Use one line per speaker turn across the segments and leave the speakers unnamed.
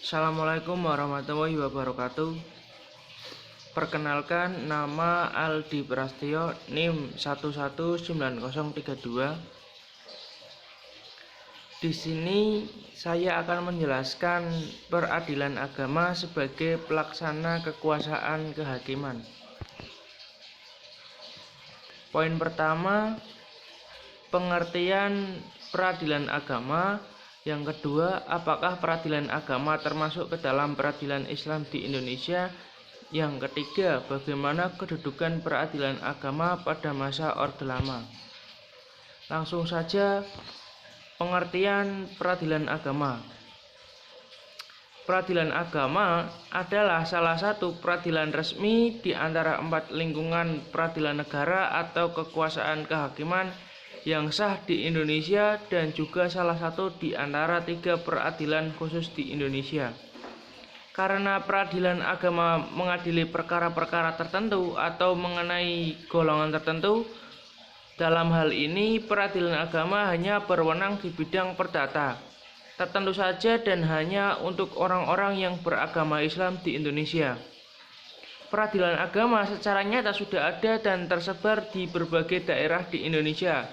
Assalamualaikum warahmatullahi wabarakatuh. Perkenalkan, nama Aldi Prastio, NIM 119032. Di sini saya akan menjelaskan peradilan agama sebagai pelaksana kekuasaan kehakiman. Poin pertama, pengertian peradilan agama. Yang kedua, apakah peradilan agama termasuk ke dalam peradilan Islam di Indonesia? Yang ketiga, bagaimana kedudukan peradilan agama pada masa Orde Lama? Langsung saja, pengertian peradilan agama. Peradilan agama adalah salah satu peradilan resmi di antara 4 lingkungan peradilan negara atau kekuasaan kehakiman yang sah di Indonesia dan juga salah satu di antara 3 peradilan khusus di Indonesia. Karena peradilan agama mengadili perkara-perkara tertentu atau mengenai golongan tertentu, dalam hal ini peradilan agama hanya berwenang di bidang perdata tertentu saja dan hanya untuk orang-orang yang beragama Islam di Indonesia. Peradilan agama secara nyata sudah ada dan tersebar di berbagai daerah di Indonesia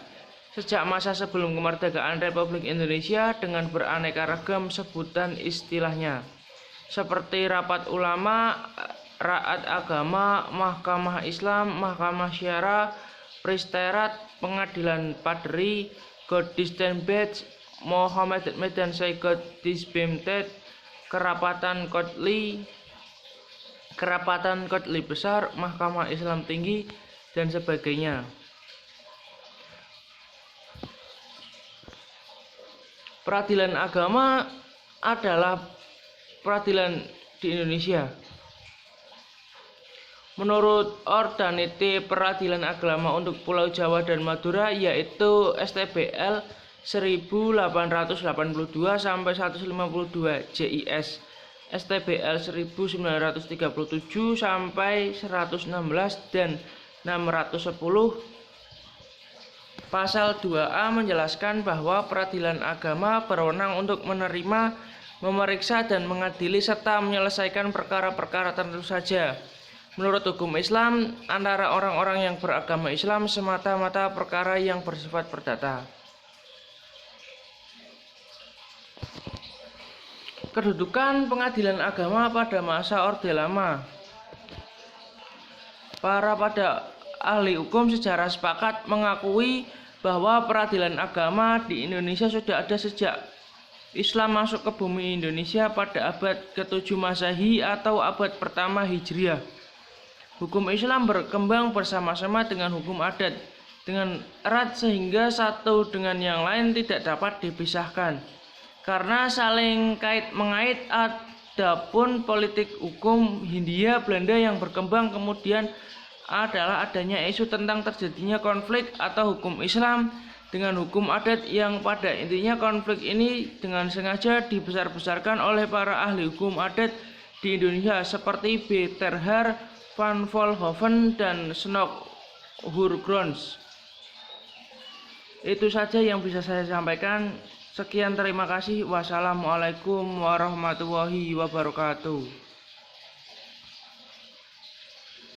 sejak masa sebelum kemerdekaan Republik Indonesia dengan beraneka ragam sebutan istilahnya, seperti rapat ulama, raat agama, mahkamah Islam, mahkamah syara, pristerat, pengadilan padri, Goddistenbed, Mohammed Medan Saigot Disbemted, kerapatan kotli besar, mahkamah Islam tinggi, dan sebagainya. Peradilan agama adalah peradilan di Indonesia. Menurut Ordannete Peradilan Agama untuk Pulau Jawa dan Madura, yaitu STBL 1882 sampai 152 JIS, STBL 1937 sampai 116 dan 610. Pasal 2A menjelaskan bahwa peradilan agama berwenang untuk menerima, memeriksa, dan mengadili serta menyelesaikan perkara-perkara tertentu saja. Menurut hukum Islam, antara orang-orang yang beragama Islam semata-mata perkara yang bersifat perdata. Kedudukan pengadilan agama pada masa Orde Lama. Para ahli hukum sejarah sepakat mengakui bahwa peradilan agama di Indonesia sudah ada sejak Islam masuk ke bumi Indonesia pada abad ke-7 Masehi atau abad pertama Hijriah. Hukum Islam berkembang bersama-sama dengan hukum adat dengan erat sehingga satu dengan yang lain tidak dapat dipisahkan karena saling kait-mengait. Adapun politik hukum Hindia Belanda yang berkembang kemudian adalah adanya isu tentang terjadinya konflik atau hukum Islam dengan hukum adat yang pada intinya konflik ini dengan sengaja dibesar-besarkan oleh para ahli hukum adat di Indonesia seperti B. Terhar, Van Volhoven, dan Snok-Hurgrons. Itu saja yang bisa saya sampaikan. Sekian, terima kasih. Wassalamualaikum warahmatullahi wabarakatuh.